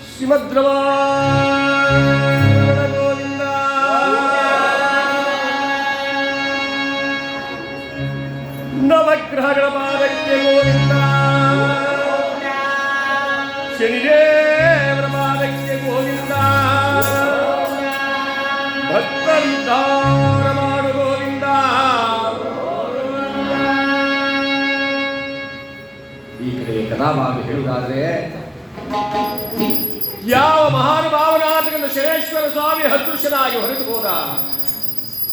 ಶ್ರೀಮದ್ರವ ನವಗ್ರಹಗಳ ಪಾದಕ್ಕೆ ಗೋವಿಂದ, ಶನಿದೇವರ ಪಾದಕ್ಕೆ ಗೋವಿಂದ, ಭಕ್ತರುದ್ಧಾರ ಮಾಡು ಗೋವಿಂದ. ಈ ಕಡೆ ಕಥಾಭಾಗ ಹೇಳುವುದಾದರೆ, ಯಾವ ಮಹಾನುಭಾವನಾಥಕಂದ ಶನೇಶ್ವರ ಸ್ವಾಮಿ ಅದೃಶ್ಯನಾಗಿ ಹೊರಟು ಹೋದ.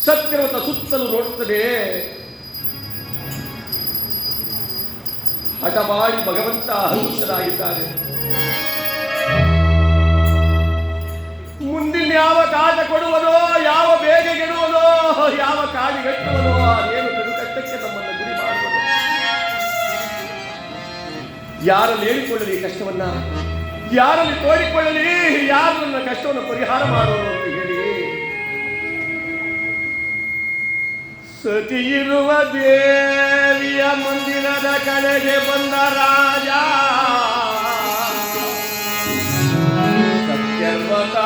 ಸತ್ಯವ್ರತ ಸುತ್ತಲೂ ನೋಡುತ್ತದೆ. ಹಠ ಮಾಡಿ ಭಗವಂತ ಅದೃಶ್ಯನಾಗಿದ್ದಾರೆ. ಮುಂದಿನ ಯಾವ ಕಾಟ ಕೊಡುವನೋ, ಯಾವ ಬೇಗ ಗೆಡುವನೋ, ಯಾವ ಕಾಡಿಗಟ್ಟುವನೋ, ಅದೇನು ಕಟ್ಟಕ್ಕೆ ನಮ್ಮನ್ನು ಗುರಿ ಮಾಡುವುದು. ಯಾರಲ್ಲಿ ಹೇಳಿಕೊಳ್ಳಲಿ ಕಷ್ಟವನ್ನ, ಯಾರಲ್ಲಿ ತೋಡಿಕೊಳ್ಳಲಿ, ಯಾರು ನನ್ನ ಕಷ್ಟವನ್ನು ಪರಿಹಾರ ಮಾಡುವುದು ಅಂತ ಹೇಳಿ ಸತಿ ಇರುವ ದೇವಿಯ ಮಂದಿರದ ಕಡೆಗೆ ಬಂದ ರಾಜ ಸತ್ಯರ್ವತ.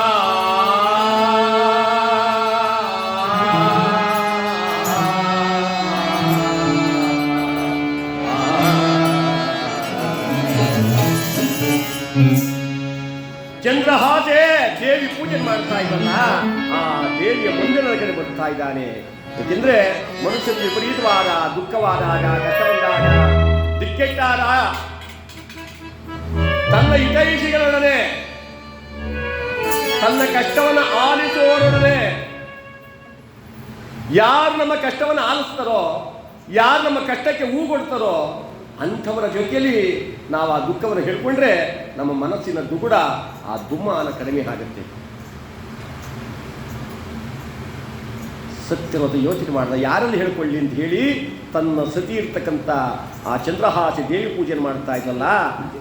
ಚಂದ್ರಹಾಸೆ ದೇವಿ ಪೂಜೆ ಮಾಡ್ತಾ ಇದ್ದಲ್ಲ, ಆ ದೇವಿಯ ಮಂದಿರದ ಕಡೆ ಬರ್ತಾ ಇದ್ದಾನೆ. ಏಕೆಂದ್ರೆ ಮನುಷ್ಯನಿಗೆ ವಿಪರೀತವಾದ ದುಃಖವಾದಾಗ, ಕಷ್ಟವಾದಾಗ, ದಿಕ್ಕೆಟ್ಟಾದ ತನ್ನ ಹಿತೈಷಿಗಳೊಡನೆ, ತನ್ನ ಕಷ್ಟವನ್ನು ಆಲಿಸುವವರೊಡನೆ, ಯಾರು ನಮ್ಮ ಕಷ್ಟವನ್ನು ಆಲಿಸ್ತಾರೋ, ಯಾರು ನಮ್ಮ ಕಷ್ಟಕ್ಕೆ ಹೂ ಕೊಡ್ತಾರೋ ಅಂಥವರ ಜೊತೆಯಲ್ಲಿ ನಾವು ಆ ದುಃಖವನ್ನು ಹೇಳ್ಕೊಂಡ್ರೆ ನಮ್ಮ ಮನಸ್ಸಿನ ದುಗುಡ, ಆ ದುಮ್ಮಾನ ಕಡಿಮೆ ಆಗುತ್ತೆ. ಸತ್ಯವಾದ ಯೋಚನೆ ಮಾಡಿದ, ಯಾರಲ್ಲಿ ಹೇಳ್ಕೊಳ್ಳಿ ಅಂತ ಹೇಳಿ ತನ್ನ ಸತಿ ಇರ್ತಕ್ಕಂಥ ಆ ಚಂದ್ರಹಾಸಿ ದೇವಿ ಪೂಜೆ ಮಾಡ್ತಾ ಇದ್ದಲ್ಲ,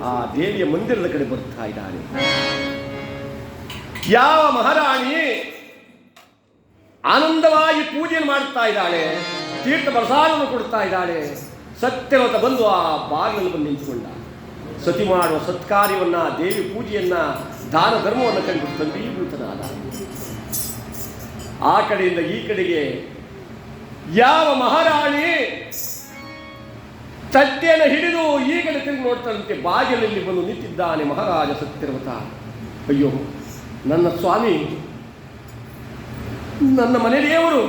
ಆ ದೇವಿಯ ಮಂದಿರದ ಕಡೆ ಬರ್ತಾ ಇದ್ದಾನೆ. ಯಾವ ಮಹಾರಾಣಿ ಆನಂದವಾಗಿ ಪೂಜೆಯನ್ನು ಮಾಡ್ತಾ ಇದ್ದಾಳೆ, ತೀರ್ಥ ಪ್ರಸಾದವನ್ನು ಕೊಡ್ತಾ ಇದ್ದಾಳೆ, ಸತ್ಯವತ ಬಂದು ಆ ಬಾಗಿಲಲ್ಲಿ ಬಂದು ನಿಂತುಕೊಂಡ. ಸತಿ ಮಾಡುವ ಸತ್ಕಾರ್ಯವನ್ನ, ದೇವಿ ಪೂಜೆಯನ್ನ, ದಾನ ಧರ್ಮವನ್ನು ಕಂಡು ತಂದೀಭೂತನಾದ. ಆ ಕಡೆಯಿಂದ ಈ ಕಡೆಗೆ ಯಾವ ಮಹಾರಾಣಿ ತಟ್ಟೆಯನ್ನು ಹಿಡಿದು ಈ ಕಡೆ ತಿರುಗಿ ನೋಡ್ತಾರಂತೆ. ಬಾಗಿಲಲ್ಲಿ ಬಂದು ನಿಂತಿದ್ದಾನೆ ಮಹಾರಾಜ ಸತ್ಯರ್ವತ. ಅಯ್ಯೋ ನನ್ನ ಸ್ವಾಮಿ, ನನ್ನ ಮನೆ ದೇವರು,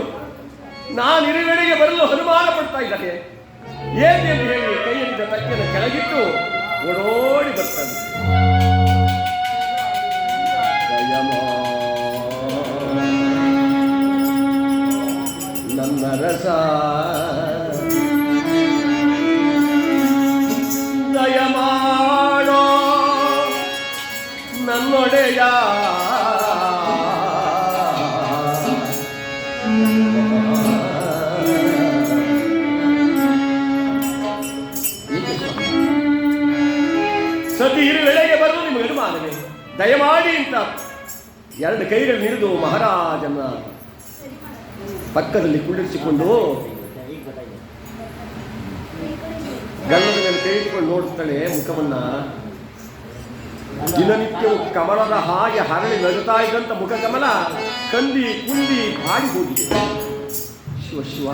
ನಾನು ಇರುವೆಡೆಗೆ ಬರಲು ಅನುಮಾನ ಪಡ್ತಾ ಇದ್ದಾನೆ. ಏನೆಂದು ಹೇಳಿ ಕೈಯಲ್ಲಿದ್ದ ತಟ್ಟೆಯನ್ನು ಕೆಳಗಿಟ್ಟು ಓಡೋಡಿ ಬರ್ತಾನೆ. ನನ್ನ ರಸ ದಯ ಮಾಡೋ ನನ್ನೊಡೆಯ, ಸತಿ ಇರುವೆಳೆಗೆ ಬರಲು ನಿಮಗೆ ಅನುಮಾನವೇ, ದಯಮಾಡಿ ಅಂತ ಎರಡು ಕೈಗಳು ಹಿಡಿದು ಮಹಾರಾಜನ ಪಕ್ಕದಲ್ಲಿ ಕುಳ್ಳಿರಿಸಿಕೊಂಡು ಗಲ್ಲದ ಮೇಲೆ ಕೈ ಇಟ್ಕೊಂಡು ನೋಡುತ್ತಾಳೆ ಮುಖವನ್ನ. ದಿನನಿತ್ಯವು ಕಮಲದ ಹಾಗೆ ಹರಳಿ ನಗುತ್ತಾ ಇದ್ದಂಥ ಮುಖ ಕಮಲ ಕಂದಿ ಕುಂದಿ ಬಾಡಿ ಹೋಗಿದೆ. ಶಿವ ಶಿವ,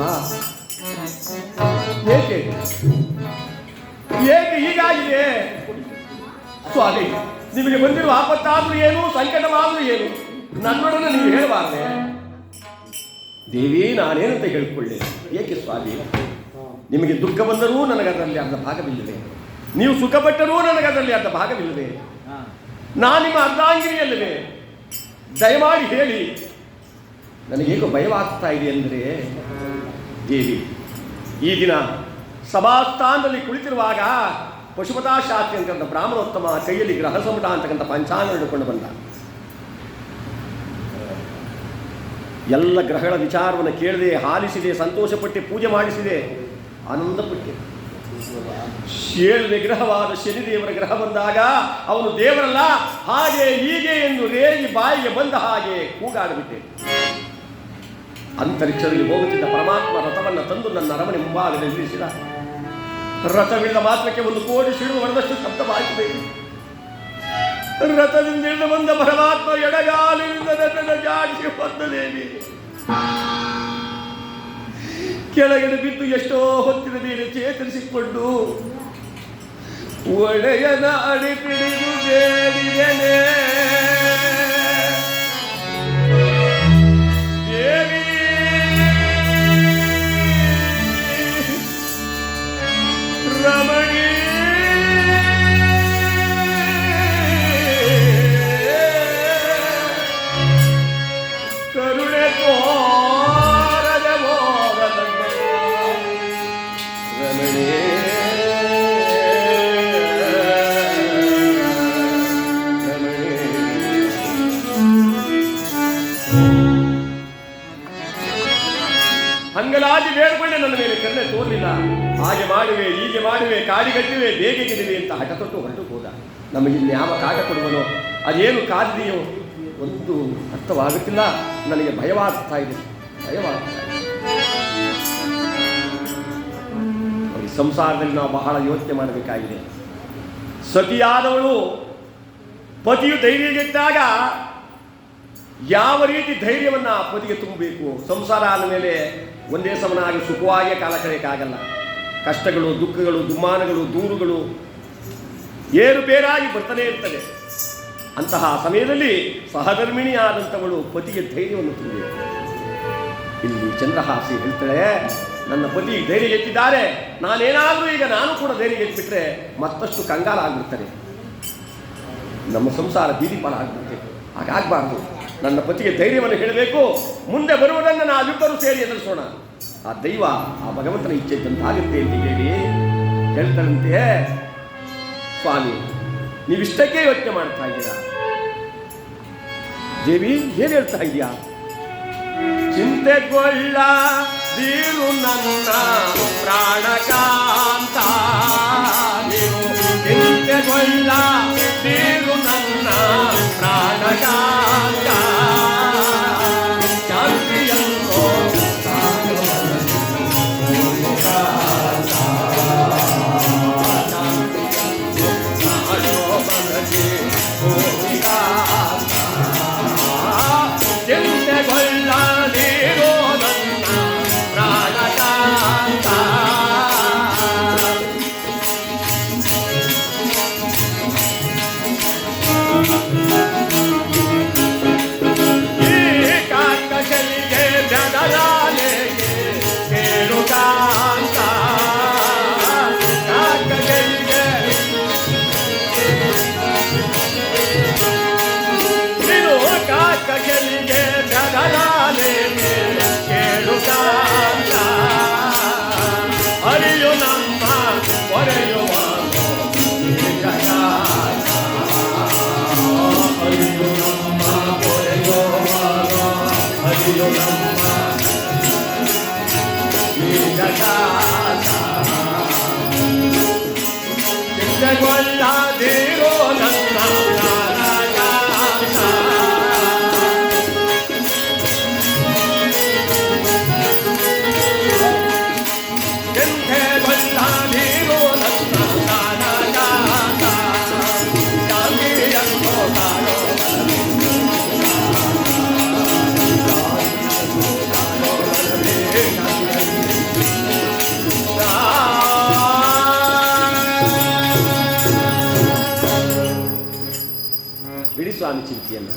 ಏಕೆ ಏಕೆ ಹೀಗಾಗಿದೆ ಸ್ವಾಮಿ? ನಿಮಗೆ ಬಂದಿರುವ ಆಪತ್ತಾದ್ರೂ ಏನು, ಸಂಕಟವಾದ್ರೂ ಏನು, ನನ್ನೊಡನೆ ನೀವು ಹೇಳಬಾರ್ದೆ? ದೇವಿ, ನಾನೇನಂತ ಹೇಳಿಕೊಳ್ಳೆ? ಏಕೆ ಸ್ವಾಮಿ? ನಿಮಗೆ ದುಃಖ ಬಂದರೂ ನನಗದರಲ್ಲಿ ಅರ್ಧ ಭಾಗವಿಲ್ಲವೇ? ನೀವು ಸುಖಪಟ್ಟರೂ ನನಗದರಲ್ಲಿ ಅರ್ಧ ಭಾಗವಿಲ್ಲವೇ? ನಾನು ನಿಮ್ಮ ಅರ್ಧಾಂಗಿನಿಯಲ್ಲವೇ? ದಯಮಾಡಿ ಹೇಳಿ. ನನಗೇಕೋ ಭಯವಾಗ್ತಾ ಇದೆ ಅಂದರೆ, ದೇವಿ, ಈ ದಿನ ಸಭಾಸ್ಥಾನದಲ್ಲಿ ಕುಳಿತಿರುವಾಗ ಪಶುಪತಾಶಾಸ್ತ್ರಿ ಅಂತಕ್ಕಂಥ ಬ್ರಾಹ್ಮಣೋತ್ತಮ ಕೈಯಲ್ಲಿ ಗ್ರಹ ಸಮಟ ಅಂತಕ್ಕಂಥ ಪಂಚಾಂಗ ಹಿಡ್ಕೊಂಡು ಬಂದ. ಎಲ್ಲ ಗ್ರಹಗಳ ವಿಚಾರವನ್ನು ಕೇಳಿದೆ, ಆಲಿಸಿದೆ, ಸಂತೋಷಪಟ್ಟು ಪೂಜೆ ಮಾಡಿಸಿದೆ, ಆನಂದಪಟ್ಟೆ. 7 ವಿಗ್ರಹವಾದ ಶನಿದೇವರ ಗ್ರಹ ಬಂದಾಗ ಅವನು ದೇವರಲ್ಲ, ಹಾಗೆ ಹೀಗೆ ಎಂದು ರೇಗಿ ಬಾಯಿಗೆ ಬಂದ ಹಾಗೆ ಕೂಗಾಡಿಬಿಟ್ಟೆ. ಅಂತರಿಕ್ಷದಲ್ಲಿ ಹೋಗುತ್ತಿದ್ದ ಪರಮಾತ್ಮ ರಥವನ್ನು ತಂದು ನನ್ನ ಅರಮನೆ ಮುಂಭಾಗದಲ್ಲಿ ನಿಲ್ಲಿಸಿದ. ರಥವಿಳಿದ ಮಾತ್ರಕ್ಕೆ 1 ಕೋಟಿ ಸಿಡಿದು ಹೊಡೆದಷ್ಟು ಶಬ್ದವಾಗಿದೆ. ರಥದಿಂದ ಇಳಿದು ಬಂದ ಪರಮಾತ್ಮ ಎಡಗಾಲಿನಿಂದ ರಥದ ಜಾಡಿಸಿ ಬಂದ ದೇವಿ ಕೆಳಗಡೆ ಬಿದ್ದು ಎಷ್ಟೋ ಹೊತ್ತಿನ ಮೇಲೆ ಚೇತರಿಸಿಕೊಂಡು ಒಡೆಯನ ಅಡಿಪಿಡಿದು ಬೇಡಿದೆನೆ. ದೇವಿ ರಮಣಿ ಕರುಣೆ ತೋರದ ಮೋರದ ರಮಣಿ ಹಂಗಲಾಗಿ ಬೇಡ್ಕೊಂಡೆ ನನ್ನ ಮೇಲೆ ಕರುಣೆ ತೋರಲಿಲ್ಲ. ಹಾಗೆ ಮಾಡುವೆ, ಹೀಗೆ ಮಾಡುವೆ, ಕಾಡಿಗಟ್ಟಿವೆ, ಬೇಗೆ ಗೆಡುವೆ ಅಂತ ಹಠ ತೊಟ್ಟು ಹೊರಟು ಹೋದ. ನಮಗೆ ಯಾವ ಕಾಟ ಕೊಡುವನೋ, ಅದೇನು ಕಾದಿದೆಯೋ ಒಂದು ಅರ್ಥವಾಗುತ್ತಿಲ್ಲ. ನನಗೆ ಭಯವಾಗ್ತಾ ಇದೆ, ಭಯವಾಗ್ತಾ ಇದೆ. ಈ ಸಂಸಾರದಲ್ಲಿ ನಾವು ಬಹಳ ಯೋಚನೆ ಮಾಡಬೇಕಾಗಿದೆ. ಸತಿಯಾದವಳು ಪತಿಯು ಧೈರ್ಯಗೆಟ್ಟಾಗ ಯಾವ ರೀತಿ ಧೈರ್ಯವನ್ನು ಪತಿಗೆ ತುಂಬಬೇಕು. ಸಂಸಾರ ಆದ ಮೇಲೆ ಒಂದೇ ಸಮನಾಗಿ ಸುಖವಾಗಿ ಕಾಲ ಕಳೆಯೋಕ್ಕಾಗಲ್ಲ. ಕಷ್ಟಗಳು, ದುಃಖಗಳು, ದುಮ್ಮಾನಗಳು, ದೂರುಗಳು ಏರುಪೇರಾಗಿ ಬರ್ತಾನೆ ಇರ್ತದೆ. ಅಂತಹ ಸಮಯದಲ್ಲಿ ಸಹಧರ್ಮಿಣಿಯಾದಂಥವಳು ಪತಿಗೆ ಧೈರ್ಯವನ್ನು ತುಂಬಬೇಕು. ಇಲ್ಲಿ ಚಂದ್ರಹಾಸಿ ಹೇಳ್ತಾಳೆ, ನನ್ನ ಪತಿ ಧೈರ್ಯಗೆಟ್ಟಿದ್ದಾರೆ, ನಾನೇನಾದರೂ ಈಗ ನಾನು ಕೂಡ ಧೈರ್ಯಗೆಟ್ಟಿಬಿಟ್ರೆ ಮತ್ತಷ್ಟು ಕಂಗಾಲಾಗ್ಬಿಡ್ತಾರೆ, ನಮ್ಮ ಸಂಸಾರ ಬೀದಿಪಾಲ ಆಗ್ಬಿಡುತ್ತೆ. ಹಾಗಾಗಬಾರ್ದು. ನನ್ನ ಪತಿಗೆ ಧೈರ್ಯವನ್ನು ಹೇಳಬೇಕು. ಮುಂದೆ ಬರುವುದನ್ನು ನಾವಿಬ್ಬರು ಸೇರಿ ಎದುರಿಸೋಣ. ಆ ದೈವ, ಆ ಭಗವಂತನ ಇಚ್ಛೆ ಇದ್ದಂತಾಗುತ್ತೆ ಅಂತ ಹೇಳಿ ಹೇಳ್ತಾರಂತೆ. ಸ್ವಾಮಿ, ನೀವಿಷ್ಟಕ್ಕೆ ಯೋಚನೆ ಮಾಡ್ತಾ ಇದ್ದೀರಾ? ದೇವಿ ಏನು ಹೇಳ್ತಾ ಇದೆಯಾ? ಚಿಂತೆಗೊಳ್ಳದಿರು ನನ್ನ ಪ್ರಾಣಕಾಂತ, ನೀವು ಚಿಂತೆಗೊಳ್ಳದಿರು ನನ್ನ ಪ್ರಾಣಕಾಂತ, ಶಾಂತಿಯನ್ನು ಚಿಂತೆಗೊಳ್ಳದಿರೋ ನನ್ನ ಪ್ರಾಣಕಾಂತ. ಈ ಕಾಕಶಲಿಗೆ ಬೆದರಾಲೆಗೆ ಕೇಳುಕಾಂತ, ಕಾಕಶಲಿಗೆ ನೀನು ಕಾಕಶಲಿಗೆ ಬೆದರಾಲೆಗೆ ಕೇಳುಕಾಂತ, ಅರಿಯು ನಮ್ಮ ಹೊರೆಯುವ ಅರಿಯು ನಮ್ಮ ಹೊರೆಯುವ ಅರಿಯು ನಮ್ಮ ಚಿಂತೆಗೊಳ್ಳದಿರೋ ನನ್ನ ಪ್ರಾಣಕಾಂತ, ಚಿಂತೆಗೊಳ್ಳದಿರೋ ನನ್ನ ಪ್ರಾಣಕಾಂತ, ಶಾಂತಿಯನ್ನು ತಾಳೋ ಬಿಡಿ ಸ್ವಾಮಿ ಚಿಂತೆಯನ್ನು.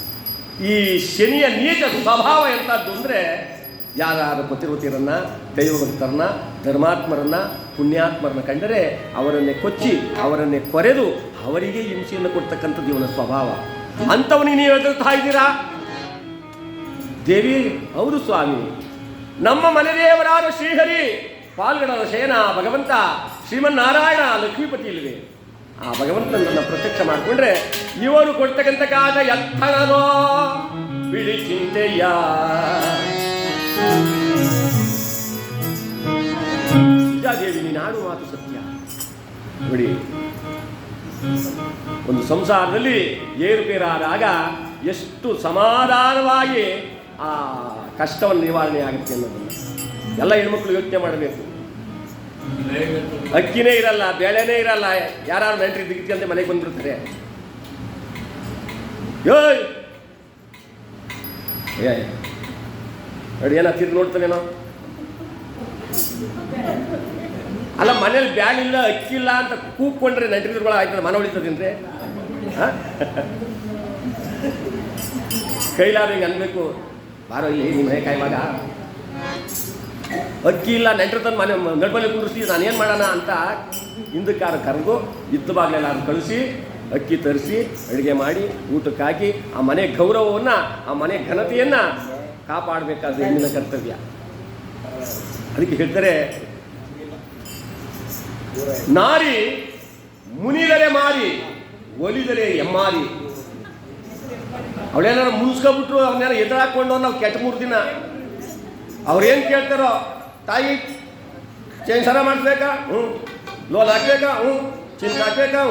ಈ ಶನಿಯ ನೀಚ ಸ್ವಭಾವ ಎಂಥದ್ದು ಅಂದರೆ, ಯಾರು ಪತಿವ್ರತಿಯರನ್ನ, ದೈವಭಕ್ತರನ್ನ, ಧರ್ಮಾತ್ಮರನ್ನ, ಪುಣ್ಯಾತ್ಮರನ್ನ ಕಂಡರೆ ಅವರನ್ನೇ ಕೊಚ್ಚಿ, ಅವರನ್ನೇ ಕೊರೆದು ಅವರಿಗೆ ಹಿಂಸೆಯನ್ನು ಕೊಡ್ತಕ್ಕಂಥದ್ದು ಇವನ ಸ್ವಭಾವ. ಅಂಥವನಿಗೆ ನೀವು ಎದುರ್ತಾ ಇದ್ದೀರಾ? ದೇವಿ, ಹೌದು ಸ್ವಾಮಿ, ನಮ್ಮ ಮನೆದೇವರಾದ ಶ್ರೀಹರಿ, ಪಾಲ್ಗಡದ ಶಯನ ಭಗವಂತ ಶ್ರೀಮನ್ನಾರಾಯಣ ಲಕ್ಷ್ಮೀಪತಿ ಇಲ್ಲವೇ? ಆ ಭಗವಂತನನ್ನು ಪ್ರತ್ಯಕ್ಷ ಮಾಡಿಕೊಂಡ್ರೆ ಇವರು ಕೊಡ್ತಕ್ಕಂಥ ಕಾದ ಎತ್ತನೋ ಬಿಡಿ ಚಿಂತೆಯ. ದೇವಿ, ನೀನು ಆಡು ಮಾತು ಸತ್ಯ. ನೋಡಿ, ಒಂದು ಸಂಸಾರದಲ್ಲಿ ಏರುಪೇರಾದಾಗ ಎಷ್ಟು ಸಮಾಧಾನವಾಗಿ ಆ ಕಷ್ಟವನ್ನು ನಿವಾರಣೆ ಆಗುತ್ತೆ ಅನ್ನೋದನ್ನು ಎಲ್ಲ ಹೆಣ್ಮಕ್ಳು ಯೋಚನೆ ಮಾಡಬೇಕು. ಅಕ್ಕಿನೇ ಇರಲ್ಲ, ಬೇಳೆನೇ ಇರಲ್ಲ, ಯಾರು ನೆಂಟ್ರಿಗೆ ದಿಗ್ಗಂತೆ ಮನೆಗೆ ಬಂದ್ಬಿಡ್ತಾರೆ. ಯೋಯ್ ನೋಡಿ ಏನೋ ತಿರ್ಗಿ ನೋಡ್ತಾನೇನೋ. ಅಲ್ಲ, ಮನೇಲಿ ಬ್ಯಾಗ್ ಇಲ್ಲ, ಅಕ್ಕಿಲ್ಲ ಅಂತ ಕೂಗ್ಕೊಂಡ್ರೆ ನೆಂಟ್ರಿಗಳು ಆಯ್ತದೆ, ಮನೆ ಹೊಡಿತದೇನ್ರಿ? ಕೈಲಾದ ಹಿಂಗೆ ಅನ್ಬೇಕು, ಬಾರೋ ಇಲ್ಲಿ ನಿಮ್ಮ ಮನೆ ಕಾಯುವಾಗ ಅಕ್ಕಿ ಇಲ್ಲ, ನೆಂಟ್ರ ತಂದು ಮನೆ ನಡ್ಮನೆ ಕುಂಡಿಸ್ತೀವಿ, ನಾನೇನು ಮಾಡೋಣ ಅಂತ ಹಿಂದಕ್ಕಾರ ಕರೆದು ಇದ್ದ ಬಾಗ್ಲೆಲ್ಲ ಅದು ಕಳಿಸಿ ಅಕ್ಕಿ ತರಿಸಿ ಅಡುಗೆ ಮಾಡಿ ಊಟಕ್ಕೆ ಹಾಕಿ ಆ ಮನೆ ಗೌರವವನ್ನು, ಆ ಮನೆ ಘನತೆಯನ್ನು ಕಾಪಾಡಬೇಕಾದ್ರೆ ಹೆಣ್ಣಿನ ಕರ್ತವ್ಯ. ಅದಕ್ಕೆ ಹೇಳ್ತಾರೆ, ನಾರಿ ಮುನಿದರೆ ಮಾರಿ, ಒಲಿದರೆ ಎಮ್ಮಾರಿ. ಅವಳೇನಾರು ಮುನ್ಸ್ಕೊಬಿಟ್ರು, ಅವನ್ನೇನೋ ಎದುರಾಕೊಂಡು ನಾವು ಕೆಟ್ಟ 3 ದಿನ ಅವ್ರೇನು ಕೇಳ್ತಾರೋ, ತಾಯಿ ಚೇಂಜ್ ಸರ ಮಾಡಿಸ್ಬೇಕಾ? ಲೋಲ್ ಹಾಕ್ಬೇಕಾ? ಚಿಂತೆ ಹಾಕ್ಬೇಕಾ?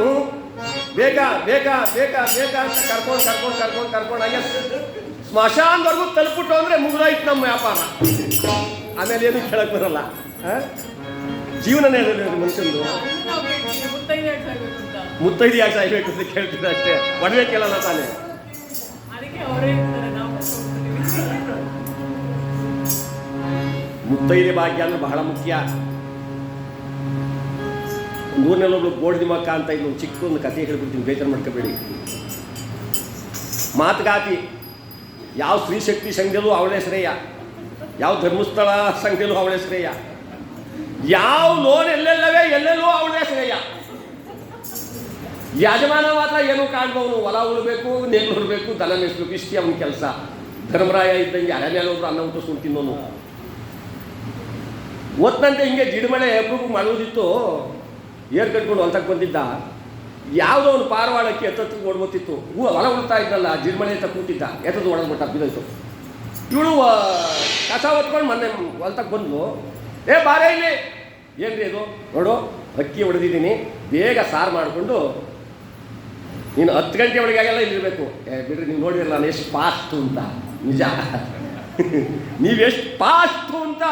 ಬೇಕಾ ಬೇಕಾ ಬೇಕಾ ಬೇಕಾ ಅಂತ ಕರ್ಕೊಂಡು ಹಾಗೆ ಸ್ಮಶಾನದವರೆಗೂ ತಲುಪಿಟ್ಟು ಅಂದರೆ ಮುಗಿದಾಯ್ತು ನಮ್ಮ ವ್ಯಾಪಾರ. ಆಮೇಲೆ ಏನು ಕೇಳಕ್ ಬರಲ್ಲ. ಜೀವನನೇ ಮನುಷ್ಯಂದು. ಮುತ್ತೈದು ಯಾಕೆ ಸಾಯ್ಬೇಕು ಅಂತ ಕೇಳ್ತಿದ್ದೆ ಅಷ್ಟೇ, ಒಡವೆ ಕೇಳಲ್ಲ ತಾನೇ. ಮುತ್ತೈದೆ ಭಾಗ್ಯ ಅಂದ್ರೆ ಬಹಳ ಮುಖ್ಯ. ಊರಿನಲ್ಲೊಬ್ಳು ಬೋಳ್ದಿ ಮಕ್ಕ ಅಂತ ಇದ್ದು ಚಿಕ್ಕ ಒಂದು ಕಥೆ ಹೇಳ್ಬಿಡ್ತೀನಿ, ಬೇಜಾರು ಮಾಡ್ಕೋಬೇಡಿ. ಮಾತುಗಾತಿ. ಯಾವ ಸ್ತ್ರೀ ಶಕ್ತಿ ಸಂಘದಲ್ಲೂ ಅವಳೇ ಶ್ರೇಯ, ಯಾವ ಧರ್ಮಸ್ಥಳ ಸಂಘದಲ್ಲೂ ಅವಳೇ ಶ್ರೇಯ, ಯಾವ ಲೋನ್ ಎಲ್ಲೆಲ್ಲೋ ಅವಳೇ ಶ್ರೇಯ. ಯಜಮಾನ ಮಾತ್ರ ಏನೋ ಕಾಣ್ಬವನು, ಹೊಲ ಉಳ್ಬೇಕು, ನೇಲ್ ಹೊರಬೇಕು, ದನ ಮೇಯಿಸ್ಬೇಕು, ಇಷ್ಟೇ ಅವನ ಕೆಲಸ. ಧರ್ಮರಾಯ ಇದ್ದಂಗೆ ಅರಣ್ಯಲ್ಲಿ ಒಬ್ರು ಅನ್ನ ಊಟಿಸ್ಕೊಂಡು ತಿನ್ನೋನು. ಒತ್ತಂತೆ ಹಿಂಗೆ ಜಿಡ್ಮಳೆ ಎಬ್ಬರು ಮಾಡೋದಿತ್ತು. ಏರ್ ಕಟ್ಕೊಂಡು ಹೊಲ್ತಕ್ಕೆ ಬಂದಿದ್ದ, ಯಾವುದೋ ಒಂದು ಪಾರವಾಳಕ್ಕೆ ಎತ್ತತ್ತು ಓಡ್ಬೋತಿತ್ತು. ಹೊಲ ಉಳ್ತಾ ಇದ್ದಲ್ಲ, ಜಿಡ್ಮಳೆ ಅಂತ ಕೂತಿದ್ದ, ಎತ್ತದ್ದು ಒಳಗ್ಬಿಟ್ಟ, ಬಿದ್ದೋಯ್ತು. ಇವಳು ಕಸ ಹೊತ್ಕೊಂಡು ಮೊನ್ನೆ ಹೊಲ್ತಕ್ಕೆ ಬಂದು, ಬಾರೇ ಇಲ್ಲಿ, ಏನ್ರಿ ಇದು? ನೋಡು, ಅಕ್ಕಿ ಹೊಡೆದಿದ್ದೀನಿ, ಬೇಗ ಸಾರು ಮಾಡಿಕೊಂಡು ನೀನು 10 ಗಂಟೆ ಒಳಗಾಗೆಲ್ಲ ಇಲ್ಲಿರಬೇಕು. ಬಿಡ್ರಿ, ನೀವು ನೋಡಿರಲ್ಲ ನಾನು ಎಷ್ಟು ಫಾಸ್ಟು ಅಂತ. ನಿಜ, ನೀವೆಷ್ಟು ಫಾಸ್ಟು ಅಂತ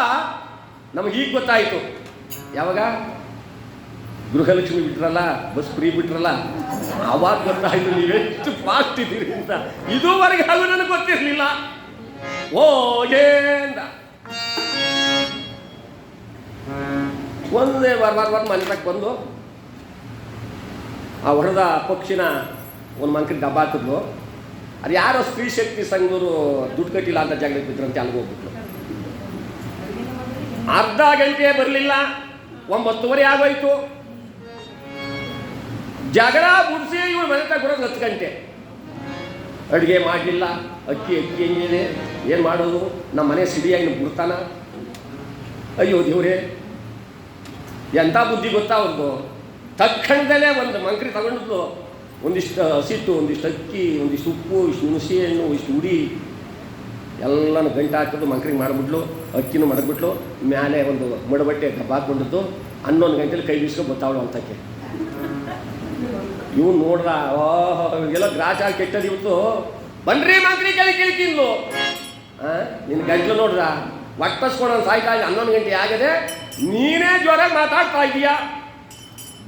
ನಮಗೆ ಈಗ ಗೊತ್ತಾಯಿತು. ಯಾವಾಗ ಗೃಹಲಕ್ಷ್ಮಿ ಬಿಟ್ರಲ್ಲ, ಬಸ್ ಫ್ರೀ ಬಿಟ್ರಲ್ಲ, ಆವಾಗ ಗೊತ್ತಾಯಿತು ನೀವೆಷ್ಟು ಫಾಸ್ಟ್ ಇದ್ದೀರಿ ಅಂತ. ಇದುವರೆಗೆ ಅದು ನನಗೆ ಗೊತ್ತಿರಲಿಲ್ಲ. ಏಂದ ಒಂದೇ ವಾರ ಮನೆ ತಕ್ಕ ಬಂದು ಆ ಹೊಡೆದ ಪಕ್ಷಿನ ಒಂದು ಮಂಕಿ ಡಬ್ಬ ಹಾಕಿದ್ಲು. ಅದು ಯಾರೋ ಸ್ತ್ರೀ ಶಕ್ತಿ ಸಂಘದವರು ದುಡ್ಡು ಕಟ್ಟಿಲ್ಲ ಅಂತ ಜಾಗಕ್ಕೆ ಬಿದ್ರಂತೆ, ಅಲ್ಲಿಗೆ ಹೋಗ್ಬಿಟ್ಲು. ಅರ್ಧ ಗಂಟೆ ಬರಲಿಲ್ಲ, 9:30 ಆಗೋಯ್ತು. ಜಗಳ ಬುಡ್ಸಿ ಇವಳು ಮನೆ ತಗ ಬರೋದು 10 ಗಂಟೆ. ಅಡುಗೆ ಮಾಡಲಿಲ್ಲ, ಅಕ್ಕಿ ಹೆಂಗಿದೆ, ಏನು ಮಾಡೋದು? ನಮ್ಮ ಮನೆ ಸಿಡಿಯಾಗಿ ಬಿಡ್ತಾನ. ಅಯ್ಯೋ ದೇವ್ರೇ, ಎಂಥ ಬುದ್ಧಿ ಗೊತ್ತಾ ಅವ್ರದ್ದು. ತಕ್ಷಣದಲ್ಲೇ ಒಂದು ಮಂಕ್ರಿ ತಗೊಂಡಿದ್ದು, ಒಂದಿಷ್ಟು ಹಸಿಟ್ಟು, ಒಂದಿಷ್ಟು ಅಕ್ಕಿ, ಒಂದಿಷ್ಟು ಉಪ್ಪು, ಇಷ್ಟು ಹುಣಸೆ ಹಣ್ಣು, ಇಷ್ಟು ಉಡಿ ಎಲ್ಲನೂ ಗಂಟೆ ಹಾಕಿದ್ದು ಮಂಕ್ರಿಗೆ ಮಾಡಿಬಿಟ್ಲು. ಅಕ್ಕಿನೂ ಮಡಗ್ಬಿಟ್ಲು. ಮೇಲೆ ಒಂದು ಮಡಬಟ್ಟೆ ಡಬ್ಬ ಹಾಕ್ಕೊಂಡಿದ್ದು. 11 ಗಂಟೆಲಿ ಕೈ ಬೀಸ್ಕೊಂಡು ಬರ್ತಾವಳು ಅಂತಕ್ಕೆ. ಇವ್ನು ನೋಡ್ದ, ಎಲ್ಲ ಗ್ರಾಚ ಕೆಟ್ಟದ್ದು ಇವತ್ತು. ಬನ್ರಿ ಮಂಕ್ರಿ ಕೇಳಿಕಿಂದು ನಿನ್ನ ಗಂಟ್ಲು ನೋಡ್ದ, ಒಟ್ಟಸ್ಕೊಂಡು ಸಾಯ್ತಾ ಇದೆ. 11 ಗಂಟೆ ಆಗದೆ, ನೀನೇ ಜ್ವರಾಗಿ ಮಾತಾಡ್ತಾ ಇದೀಯಾ.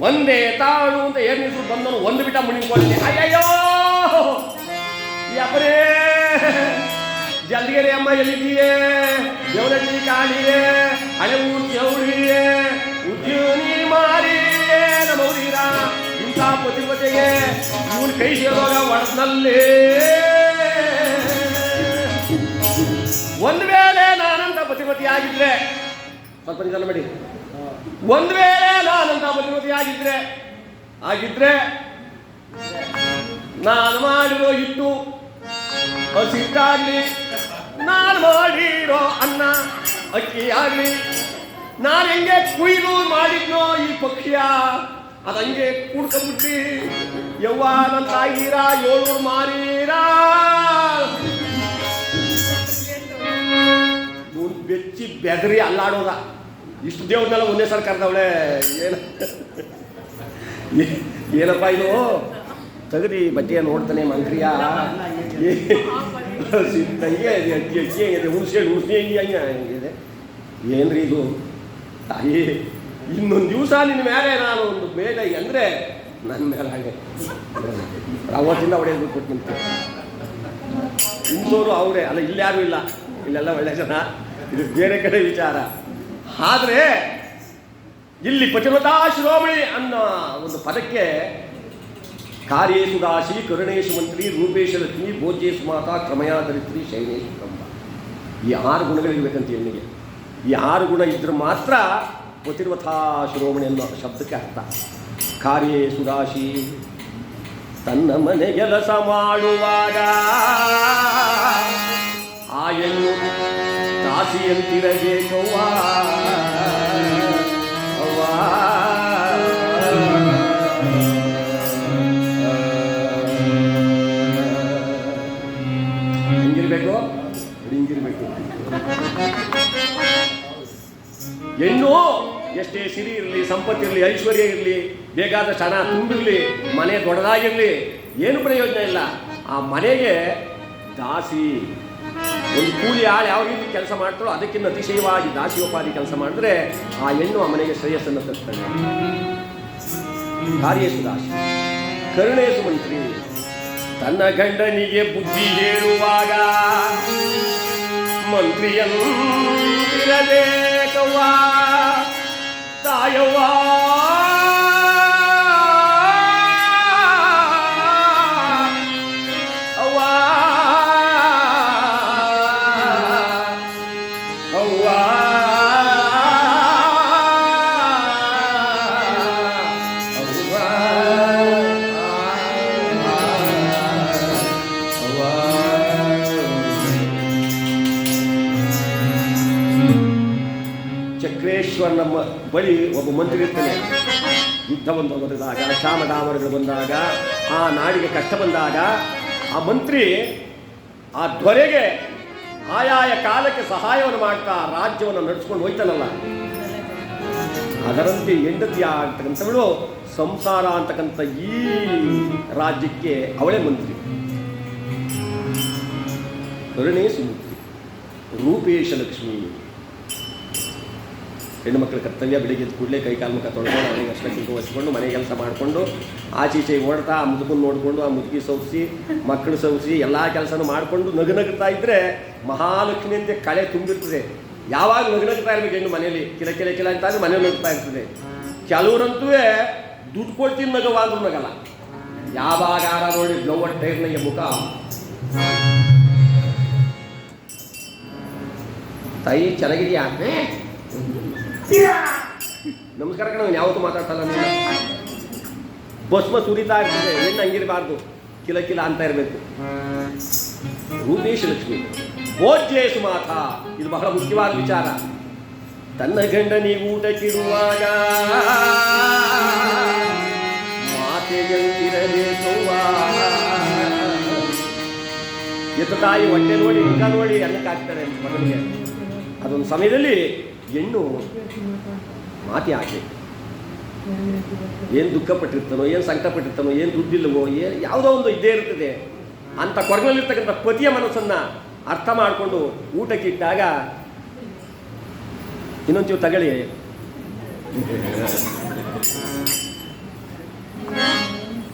ಬಂದೆ ತಾಳು ಅಂತ ಏನ್ ನಿಲ್ಸು ಬಂದನು, ಒಂದು ಬಿಟ್ಟ ಮುಣಿಸ್ಕೊಳ್ತೀನಿ. ಅಯ್ಯಯ್ಯೋ ಯಪ್ಪರೇ, ಜಲ್ದಿಗೆ ಅಮ್ಮ ಎಲ್ಲಿದ್ದೀಯೇ? ದೇವರಲ್ಲಿ ಕಾಳಿಯೇ, ಹಳೆ ಊರು ಚೌಳಿಯೇ, ಉದ್ಯೋನಿ ಮಾರಿಯೇ ನಮೌರೀರ. ಇಂಥ ಪತಿಪತಿಗೆ ಇವನು ಕೈ ಸೇರುವಾಗ ಒಡನಲ್ಲಿ. ಒಂದು ವೇಳೆ ನಾನಂತ ಪತಿಪತಿ ಆಗಿದ್ರೆ, ಸ್ವಲ್ಪ ನಿಧಾನ ಮಾಡಿ, ಒಂದು ವೇಳೆ ನಾನಂತ ಪತಿಪತಿ ಆಗಿದ್ರೆ ನಾನು ಮಾಡಿರೋ ಹಿಟ್ಟು ಹಸಿಟ್ಟಾಗ್ಲಿ, ನಾನು ಮಾಡಿರೋ ಅನ್ನ ಅಕ್ಕಿ ಆಗಲಿ, ನಾನು ಹೆಂಗೆ ಕುಯ್ದು ಮಾಡಿದ್ನೋ ಈ ಪಕ್ಷಿಯ ಅದಂಗೆ ಕುಡ್ಕೊಂಡ್ಬಿಟ್ಟಿ ಯವ್ವ ನನ್ನ ತಾಯಿರ 7 ಮಾರೀರ. ಬೆಚ್ಚಿ ಬೆದರಿ ಅಲ್ಲಾಡೋದ. ಇಷ್ಟು ದೇವ್ರನ್ನೆಲ್ಲ ಒಂದೇ ಸಲ ಕರೆದವಳೆ. ಏನಪ್ಪ ಇದು? ತೆಗದಿ ಬಟ್ಟೆಯ ನೋಡ್ತಾನೆ ಮಂಕ್ರಿಯ. ಸಿಕ್ಕಂಗೆ ಅಕ್ಕಿ ಅಕ್ಕಿ ಹೆಂಗಿದೆ, ಹುಣಸೆ ಹುಣಸೆ ಹಂಗಿದೆ. ಏನ್ರಿ ಇದು ತಾಯಿ, ಇನ್ನೊಂದು ದಿವಸ ನಿನ್ನ ಮೇಲೆ ನಾನು ಒಂದು ಬೇಡ ಅಂದರೆ ನನ್ನ ಮೇಲೆ ಹಾಗೆ ಅವತ್ತಿಂದ ಹೊಡೆಯೋದು ಕೊಟ್ಟು ನಿಂತೆ. ಇಂಥವ್ರು ಅವರೇ ಅಲ್ಲ, ಇಲ್ಲಿ ಯಾರೂ ಇಲ್ಲ, ಇಲ್ಲೆಲ್ಲ ಒಳ್ಳೆ ಜನ, ಇದು ಬೇರೆ ಕಡೆ ವಿಚಾರ. ಆದರೆ ಇಲ್ಲಿ ಪತಿವ್ರತಾ ಶಿರೋಮಣಿ ಅನ್ನೋ ಒಂದು ಪದಕ್ಕೆ ಕಾರ್ಯೇಶು ದಾಸಿ, ಕರುಣೇಶು ಮಂತ್ರಿ, ರೂಪೇಶ ಲಕ್ಷ್ಮಿ, ಭೋಜ್ಯೇಶು ಮಾತಾ, ಕ್ರಮಯಾ ಧರಿತ್ರಿ, ಶೈನೇಶು ಕಂಬ. ಈ 6 ಗುಣಗಳಿರ್ಬೇಕಂತ ಹೆಣ್ಣಿಗೆ. ಈ 6 ಗುಣ ಇದ್ರೆ ಮಾತ್ರ ಪತಿವ್ರತಾ ಶಿರೋಮಣಿ ಅನ್ನೋ ಶಬ್ದಕ್ಕೆ ಅರ್ಥ. ಕಾರ್ಯೇಶು ದಾಸಿ, ತನ್ನ ಮನೆ ಕೆಲಸ ಮಾಡುವಾಗ ಆ ಹೆಣ್ಣು ದಾಸಿಯಂತಿರಬೇಕವ್ವ. ಹಿಂಗಿರ್ಬೇಕು, ಹಿಂಗಿರ್ಬೇಕು. ಹೆಣ್ಣು ಎಷ್ಟೇ ಸಿರಿ ಇರಲಿ, ಸಂಪತ್ತಿರಲಿ, ಐಶ್ವರ್ಯ ಇರಲಿ, ಬೇಕಾದಷ್ಟು ಹಣ ತುಂಬಿರಲಿ, ಮನೆ ದೊಡ್ಡದಾಗಿರಲಿ, ಏನು ಪ್ರಯೋಜನ ಇಲ್ಲ. ಆ ಮನೆಗೆ ದಾಸಿ. ಒಂದು ಕೂಲಿ ಆಳು ಯಾವ ರೀತಿ ಕೆಲಸ ಮಾಡ್ತಾರೋ ಅದಕ್ಕಿಂತ ಅತಿಶಯವಾಗಿ ದಾಸಿಯೋಪಾದಿ ಕೆಲಸ ಮಾಡಿದ್ರೆ ಆ ಹೆಣ್ಣು ಆ ಮನೆಗೆ ಶ್ರೇಯಸ್ಸನ್ನು ತರ್ತಾಳೆ. ಕಾರ್ಯೇಶು ದಾಸಿ, ಕರುಣೇಶು ಮಂತ್ರಿ, ತನ್ನ ಗಂಡನಿಗೆ ಬುದ್ಧಿ ಹೇಳುವಾಗ ಮಂತ್ರಿಯಂತಿರಬೇಕವ್ವ ತಾಯವ್ವ. ನಮ್ಮ ಬಳಿ ಒಬ್ಬ ಮಂತ್ರಿ ಇರ್ತಾನೆ. ಯುದ್ಧ ಬಂದಾಗ, ಕ್ಷಾಮದಾಮರಗಳು ಬಂದಾಗ, ಆ ನಾಡಿಗೆ ಕಷ್ಟ ಬಂದಾಗ ಆ ಮಂತ್ರಿ ಆ ದೊರೆಗೆ ಆಯಾಯ ಕಾಲಕ್ಕೆ ಸಹಾಯವನ್ನು ಮಾಡ್ತಾ ರಾಜ್ಯವನ್ನು ನಡೆಸ್ಕೊಂಡು ಹೋಯ್ತಾನಲ್ಲ, ಅದರಂತೆ ಹೆಂಡತಿ ಆಗ್ತಕ್ಕಂಥವಳು ಸಂಸಾರ ಅಂತಕ್ಕಂಥ ಈ ರಾಜ್ಯಕ್ಕೆ ಅವಳೇ ಮಂತ್ರಿ. ಕರುಣೇಶು ಮಂತ್ರಿ, ರೂಪೇಶ ಲಕ್ಷ್ಮಿ. ಹೆಣ್ಣು ಮಕ್ಕಳ ಕರ್ತವ್ಯ ಬೆಳಿಗ್ಗೆ ಕೂಡಲೇ ಕೈ ಕಾಲು ಮುಖ ತೊಳ್ಕೊಂಡು ಅವನಿಗೆ ಅಷ್ಟಕ್ಕೆ ವಹಿಸ್ಕೊಂಡು ಮನೆ ಕೆಲಸ ಮಾಡಿಕೊಂಡು ಆಚೀಚೆ ಓಡ್ತಾ ಆ ಮುದುಕನ್ನು ನೋಡಿಕೊಂಡು ಆ ಮುದುಕಿ ಸೌಸಿ ಮಕ್ಕಳು ಸೌಸಿ ಎಲ್ಲ ಕೆಲಸನೂ ಮಾಡಿಕೊಂಡು ನಗುನಗ್ತಾ ಇದ್ದರೆ ಮಹಾಲಕ್ಷ್ಮಿ ಅಂತ ಕಳೆ ತುಂಬಿರ್ತದೆ. ಯಾವಾಗ ನಗುನಗ್ತಾ ಇರಬೇಕು ಹೆಣ್ಣು ಮನೇಲಿ, ಕಿಲ ಕಿಲ ಕಿಲ ಅಂತ ಮನೆ ನಗ್ತಾ ಇರ್ತದೆ. ಕೆಲವರಂತೂ ದುಡ್ಡು ಕೊಡ್ತೀನಿ ನಗವಾದ್ರೂ ನಗಲ್ಲ. ಯಾವಾಗ ನೋಡಿ ಬ್ಲೌವರ್ ಟೈರ್ನಾಗೆ ಮುಖ. ತಾಯಿ ಚೆನ್ನಾಗಿದೆಯಾ? ನಮಸ್ಕಾರ ಕಣ, ಯಾವತ್ತೂ ಮಾತಾಡ್ತಲ್ಲ ನೀನು. ಭಸ್ಮ ಸುರಿತಾ ಇರ್ತದೆ, ಹೆಣ್ಣು ಹಂಗಿರಬಾರ್ದು, ಕಿಲ ಕಿಲ ಅಂತ ಇರಬೇಕು. ರೂಪೇಶ ಲಕ್ಷ್ಮಿ, ಭೋಜ್ಯೇಶು ಮಾತಾ, ಇದು ಬಹಳ ಮುಖ್ಯವಾದ ವಿಚಾರ. ತನ್ನ ಗಂಡನಿಗೆ ಊಟಕ್ಕಿಡುವಾಗ ಮಾತೆಯಂತಿರಬೇಕವ್ವ. ಎತ್ತ ತಾಯಿ ಹೊಟ್ಟೆ ನೋಡಿ ಮುಖ ನೋಡಿ ಅನ್ನಕ್ಕೆ ಹಾಕ್ತಾರೆ ಮಗನಿಗೆ. ಅದೊಂದು ಸಮಯದಲ್ಲಿ ಹೆಣ್ಣು ಮಾತಿ ಹಾಕಿ ಏನು ದುಃಖಪಟ್ಟಿರ್ತಾನೋ, ಏನು ಸಂಕಟಪಟ್ಟಿರ್ತಾನೋ, ಏನು ದುಡ್ಡಿಲ್ಲವೋ, ಯಾವುದೋ ಒಂದು ಇದ್ದೇ ಇರ್ತದೆ ಅಂತ ಕೊರಗಲ್ಲಿರ್ತಕ್ಕಂಥ ಪತಿಯ ಮನಸ್ಸನ್ನು ಅರ್ಥ ಮಾಡಿಕೊಂಡು ಊಟಕ್ಕಿಟ್ಟಾಗ ಇನ್ನೊಂಚೂರು ತಗೊಳ್ಳಿ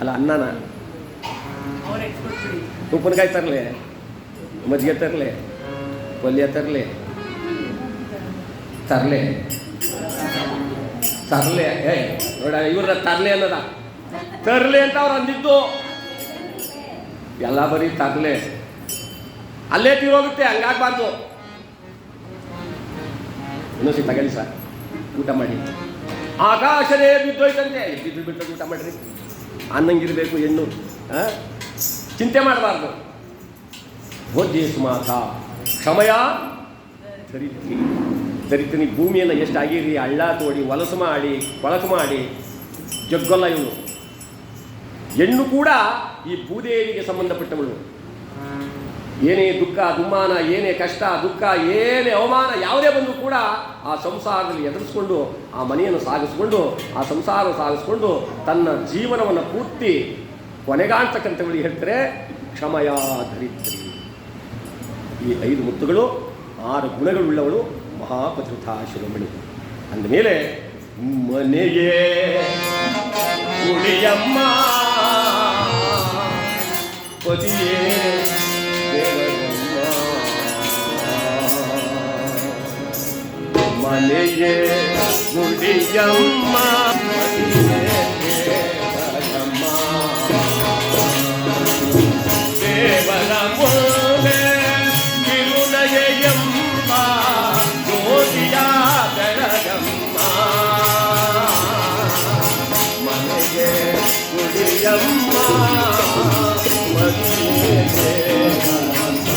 ಅಲ್ಲ ಅನ್ನನ, ಉಪ್ಪಿನಕಾಯಿ ತರಲೆ, ಮಜ್ಜಿಗೆ ತರಲೆ, ಪಲ್ಯ ತರಲೆ ತರಲೆ ತರಲೆ ನೋಡ ಇವ್ರ ತರಲೆ ಅನ್ನದ ತರಲೆ ಅಂತ ಅವ್ರು ಅಂದಿದ್ದು. ಎಲ್ಲ ಬರೀ ತರಲೆ, ಅಲ್ಲೇ ತಿರೋಗುತ್ತೆ, ಹಂಗಾಗಬಾರ್ದು. ಇನ್ನೊಂದ್ಸಿ ತಗೊಳ್ಳಿ ಸರ್, ಊಟ ಮಾಡಿ. ಆಕಾಶನೇ ಬಿದ್ದೋಯ್ತಂತೆ, ಬಿದ್ದು ಊಟ ಮಾಡಿರಿ ಅನ್ನಂಗಿರ್ಬೇಕು ಹೆಣ್ಣು. ಚಿಂತೆ ಮಾಡಬಾರ್ದು. ಭೋಜ್ಯೇಶು ಮಾತಾ, ಕ್ಷಮಯ ಧರಿತ್ರಿ. ಧರಿತ್ರಿ ಭೂಮಿಯನ್ನು ಎಷ್ಟು ಆಗಿರಿ, ಹಳ್ಳ ತೋಡಿ, ಹೊಲಸು ಮಾಡಿ, ಕೊಳಕು ಮಾಡಿ ಜಗ್ಗೊಲ್ಲ ಇವಳು. ಹೆಣ್ಣು ಕೂಡ ಈ ಭೂದೇವಿಗೆ ಸಂಬಂಧಪಟ್ಟವಳು. ಏನೇ ದುಃಖ ದುಮ್ಮಾನ, ಏನೇ ಕಷ್ಟ ದುಃಖ, ಏನೇ ಅವಮಾನ ಯಾವುದೇ ಬಂದರೂ ಕೂಡ ಆ ಸಂಸಾರದಲ್ಲಿ ಎದುರಿಸ್ಕೊಂಡು ಆ ಮನೆಯನ್ನು ಸಾಗಿಸ್ಕೊಂಡು ಆ ಸಂಸಾರ ಸಾಗಿಸ್ಕೊಂಡು ತನ್ನ ಜೀವನವನ್ನು ಪೂರ್ತಿ ಕೊನೆಗಾಣ್ತಕ್ಕಂಥವಳಿಗೆ ಹೇಳ್ತಾರೆ ಕ್ಷಮಯ ಧರಿತ್ರಿ. ಈ 5 ಮುತ್ತುಗಳು 6 ಗುಣಗಳುಳ್ಳವಳು ಮಹಾಪತಿವ್ರತ ಶಿರೋಮಣಿ. ಅಂದಮೇಲೆ ಮನೆಯೇ ಉಳಿಯಮ್ಮ ಪತಿಯೇ ದೇವರಮ್ಮ, ಮನೆಯೇ ಉಳಿಯಮ್ಮ ಪತಿಯೇ ದೇವರಮ್ಮ, ದೇವರ ಮುಂದೆ ಕಿರುನಗೆಯಮ್ಮ ಜ್ಯೋತಿಯ ಬೆಳಗಮ್ಮ, ಮನೆಗೆ ಗುಡಿಯಮ್ಮ ಪತಿಯೇ ದೇವರಮ್ಮ.